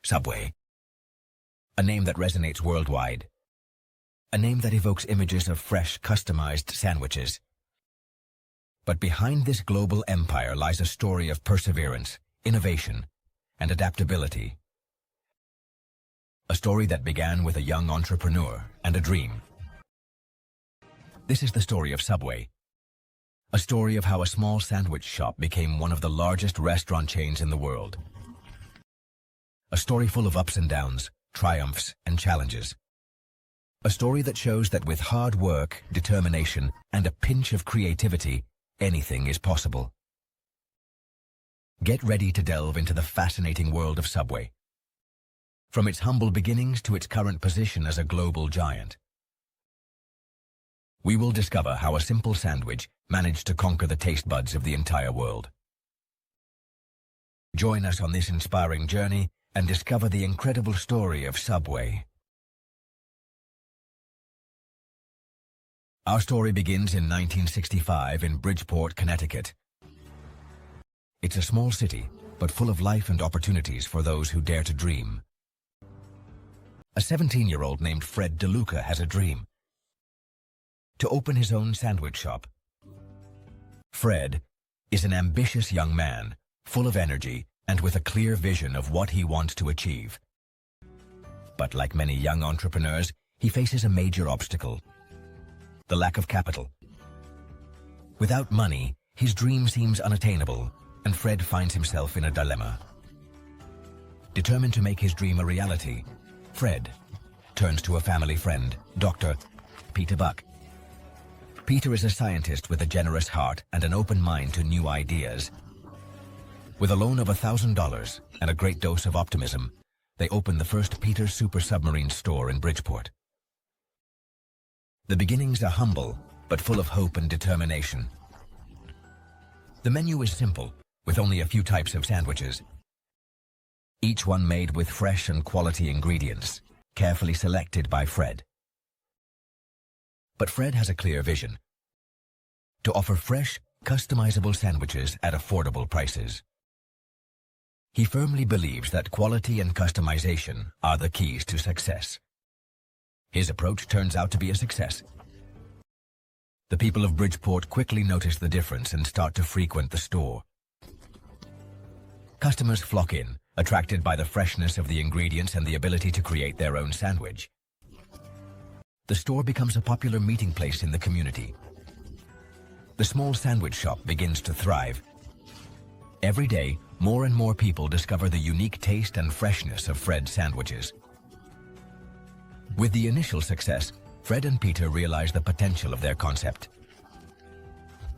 Subway. A name that resonates worldwide. A name that evokes images of fresh, customized sandwiches. But behind this global empire lies a story of perseverance, innovation, and adaptability. A story that began with a young entrepreneur and a dream. This is the story of Subway. A story of how a small sandwich shop became one of the largest restaurant chains in the world. A story full of ups and downs, triumphs and challenges. A story that shows that with hard work, determination, and a pinch of creativity, anything is possible. Get ready to delve into the fascinating world of Subway. From its humble beginnings to its current position as a global giant. We will discover how a simple sandwich managed to conquer the taste buds of the entire world. Join us on this inspiring journey and discover the incredible story of Subway. Our story begins in 1965 in Bridgeport, Connecticut. It's a small city, but full of life and opportunities for those who dare to dream. A 17-year-old named Fred DeLuca has a dream: to open his own sandwich shop. Fred is an ambitious young man, full of energy and with a clear vision of what he wants to achieve. But like many young entrepreneurs, he faces a major obstacle: the lack of capital. Without money, his dream seems unattainable, and Fred finds himself in a dilemma. Determined to make his dream a reality, Fred turns to a family friend, Dr. Peter Buck. Peter is a scientist with a generous heart and an open mind to new ideas. With a loan of $1,000 and a great dose of optimism, they open the first Peter Super Submarine store in Bridgeport. The beginnings are humble, but full of hope and determination. The menu is simple, with only a few types of sandwiches. Each one made with fresh and quality ingredients, carefully selected by Fred. But Fred has a clear vision: to offer fresh, customizable sandwiches at affordable prices. He firmly believes that quality and customization are the keys to success. His approach turns out to be a success. The people of Bridgeport quickly notice the difference and start to frequent the store. Customers flock in, attracted by the freshness of the ingredients and the ability to create their own sandwich. The store becomes a popular meeting place in the community. The small sandwich shop begins to thrive. Every day, more and more people discover the unique taste and freshness of Fred's sandwiches. With the initial success, Fred and Peter realize the potential of their concept.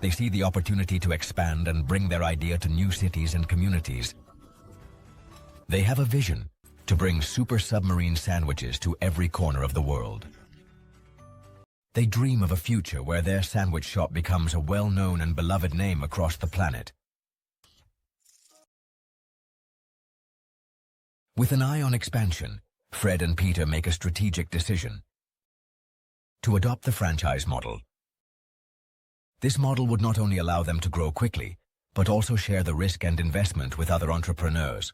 They see the opportunity to expand and bring their idea to new cities and communities. They have a vision to bring super submarine sandwiches to every corner of the world. They dream of a future where their sandwich shop becomes a well-known and beloved name across the planet. With an eye on expansion, Fred and Peter make a strategic decision: to adopt the franchise model. This model would not only allow them to grow quickly, but also share the risk and investment with other entrepreneurs.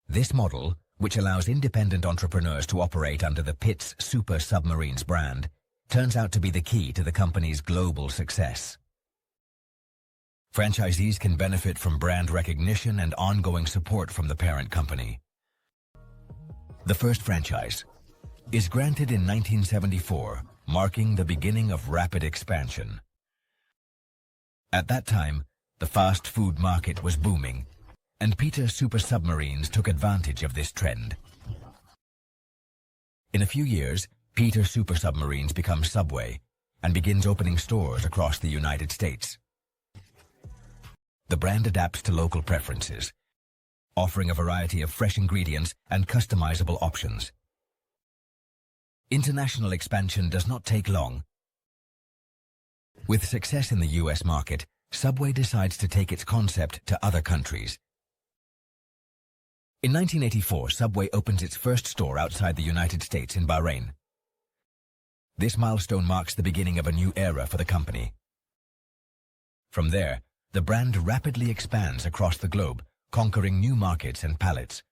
This model, which allows independent entrepreneurs to operate under the Pitts Super Submarines brand, turns out to be the key to the company's global success. Franchisees can benefit from brand recognition and ongoing support from the parent company. The first franchise is granted in 1974, marking the beginning of rapid expansion. At that time, the fast food market was booming, and Peter Super Submarines took advantage of this trend. In a few years, Peter Super Submarines becomes Subway and begins opening stores across the United States. The brand adapts to local preferences, offering a variety of fresh ingredients and customizable options. International expansion does not take long. With success in the US market, Subway decides to take its concept to other countries. In 1984, Subway opens its first store outside the United States in Bahrain. This milestone marks the beginning of a new era for the company. From there, the brand rapidly expands across the globe, conquering new markets and palates,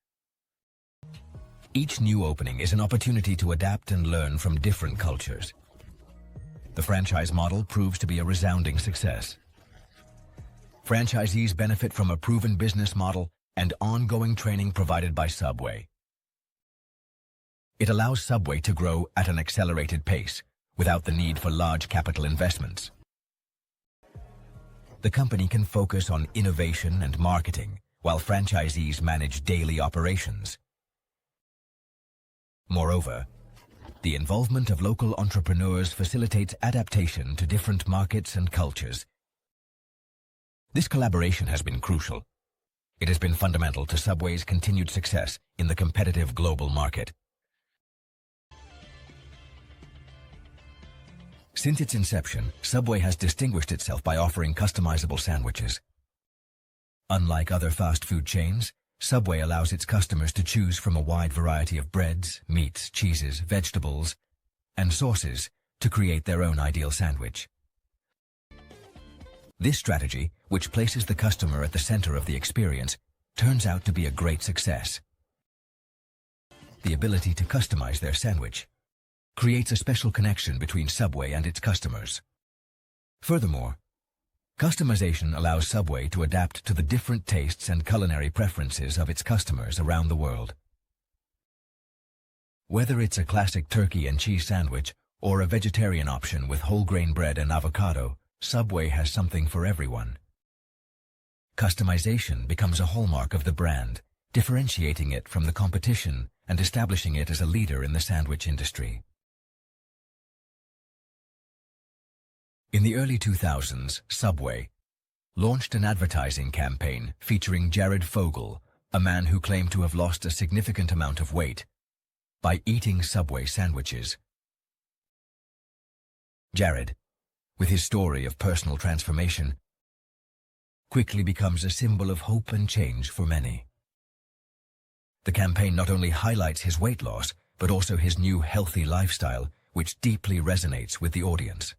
Each new opening is an opportunity to adapt and learn from different cultures. The franchise model proves to be a resounding success. Franchisees benefit from a proven business model and ongoing training provided by Subway. It allows Subway to grow at an accelerated pace without the need for large capital investments. The company can focus on innovation and marketing while franchisees manage daily operations. Moreover, the involvement of local entrepreneurs facilitates adaptation to different markets and cultures. This collaboration has been crucial. It has been fundamental to Subway's continued success in the competitive global market. Since its inception, Subway has distinguished itself by offering customizable sandwiches. Unlike other fast food chains, Subway allows its customers to choose from a wide variety of breads, meats, cheeses, vegetables, and sauces to create their own ideal sandwich. This strategy, which places the customer at the center of the experience, turns out to be a great success. The ability to customize their sandwich creates a special connection between Subway and its customers. Furthermore, customization allows Subway to adapt to the different tastes and culinary preferences of its customers around the world. Whether it's a classic turkey and cheese sandwich or a vegetarian option with whole grain bread and avocado, Subway has something for everyone. Customization becomes a hallmark of the brand, differentiating it from the competition and establishing it as a leader in the sandwich industry. In the early 2000s, Subway launched an advertising campaign featuring Jared Fogle, a man who claimed to have lost a significant amount of weight by eating Subway sandwiches. Jared, with his story of personal transformation, quickly becomes a symbol of hope and change for many. The campaign not only highlights his weight loss, but also his new healthy lifestyle, which deeply resonates with the audience.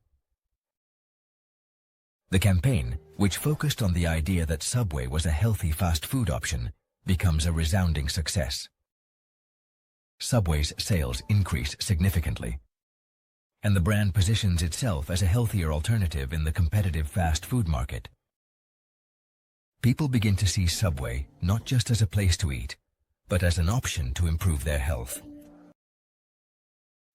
The campaign, which focused on the idea that Subway was a healthy fast food option, becomes a resounding success. Subway's sales increase significantly, and the brand positions itself as a healthier alternative in the competitive fast food market. People begin to see Subway not just as a place to eat, but as an option to improve their health.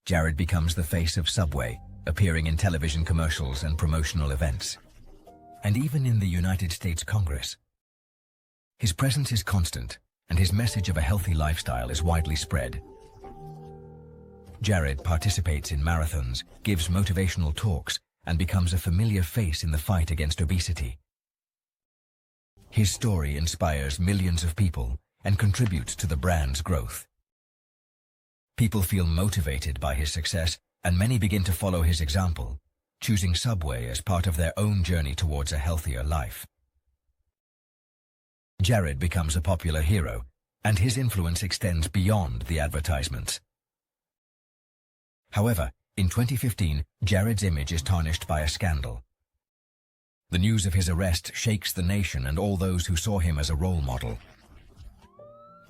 Jared becomes the face of Subway, appearing in television commercials and promotional events, and even in the United States Congress. His presence is constant, and his message of a healthy lifestyle is widely spread. Jared participates in marathons, gives motivational talks, and becomes a familiar face in the fight against obesity. His story inspires millions of people and contributes to the brand's growth. People feel motivated by his success, and many begin to follow his example, choosing Subway as part of their own journey towards a healthier life. Jared becomes a popular hero, and his influence extends beyond the advertisements. However, in 2015, Jared's image is tarnished by a scandal. The news of his arrest shakes the nation and all those who saw him as a role model.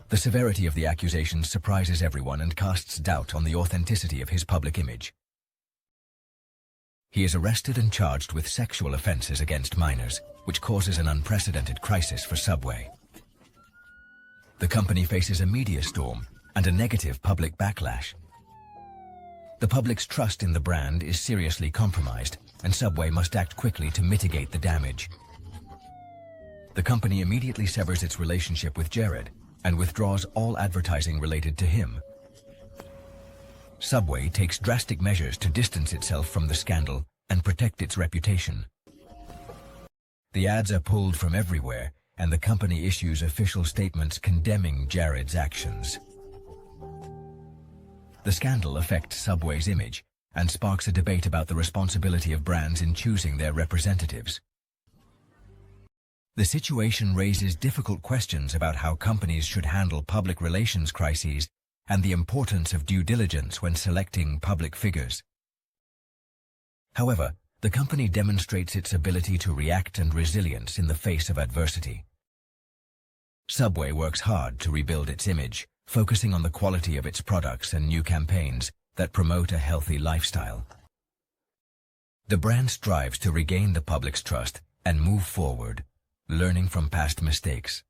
The severity of the accusations surprises everyone and casts doubt on the authenticity of his public image. He is arrested and charged with sexual offenses against minors, which causes an unprecedented crisis for Subway. The company faces a media storm and a negative public backlash. The public's trust in the brand is seriously compromised, and Subway must act quickly to mitigate the damage. The company immediately severs its relationship with Jared and withdraws all advertising related to him. Subway takes drastic measures to distance itself from the scandal and protect its reputation. The ads are pulled from everywhere, and the company issues official statements condemning Jared's actions. The scandal affects Subway's image and sparks a debate about the responsibility of brands in choosing their representatives. The situation raises difficult questions about how companies should handle public relations crises and the importance of due diligence when selecting public figures. However, the company demonstrates its ability to react and resilience in the face of adversity. Subway works hard to rebuild its image, focusing on the quality of its products and new campaigns that promote a healthy lifestyle. The brand strives to regain the public's trust and move forward, learning from past mistakes.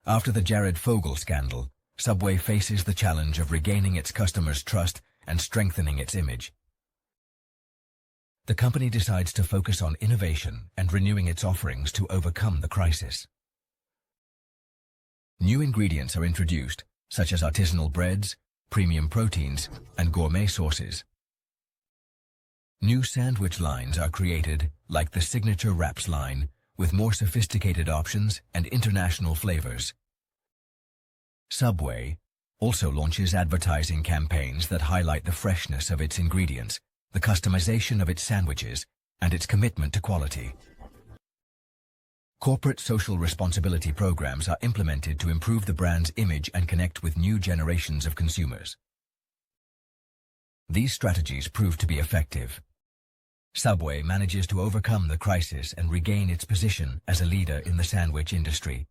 After the Jared Fogle scandal, Subway faces the challenge of regaining its customers' trust and strengthening its image. The company decides to focus on innovation and renewing its offerings to overcome the crisis. New ingredients are introduced, such as artisanal breads, premium proteins, and gourmet sauces. New sandwich lines are created, like the signature wraps line, with more sophisticated options and international flavors. Subway also launches advertising campaigns that highlight the freshness of its ingredients, the customization of its sandwiches, and its commitment to quality. Corporate social responsibility programs are implemented to improve the brand's image and connect with new generations of consumers. These strategies prove to be effective. Subway manages to overcome the crisis and regain its position as a leader in the sandwich industry.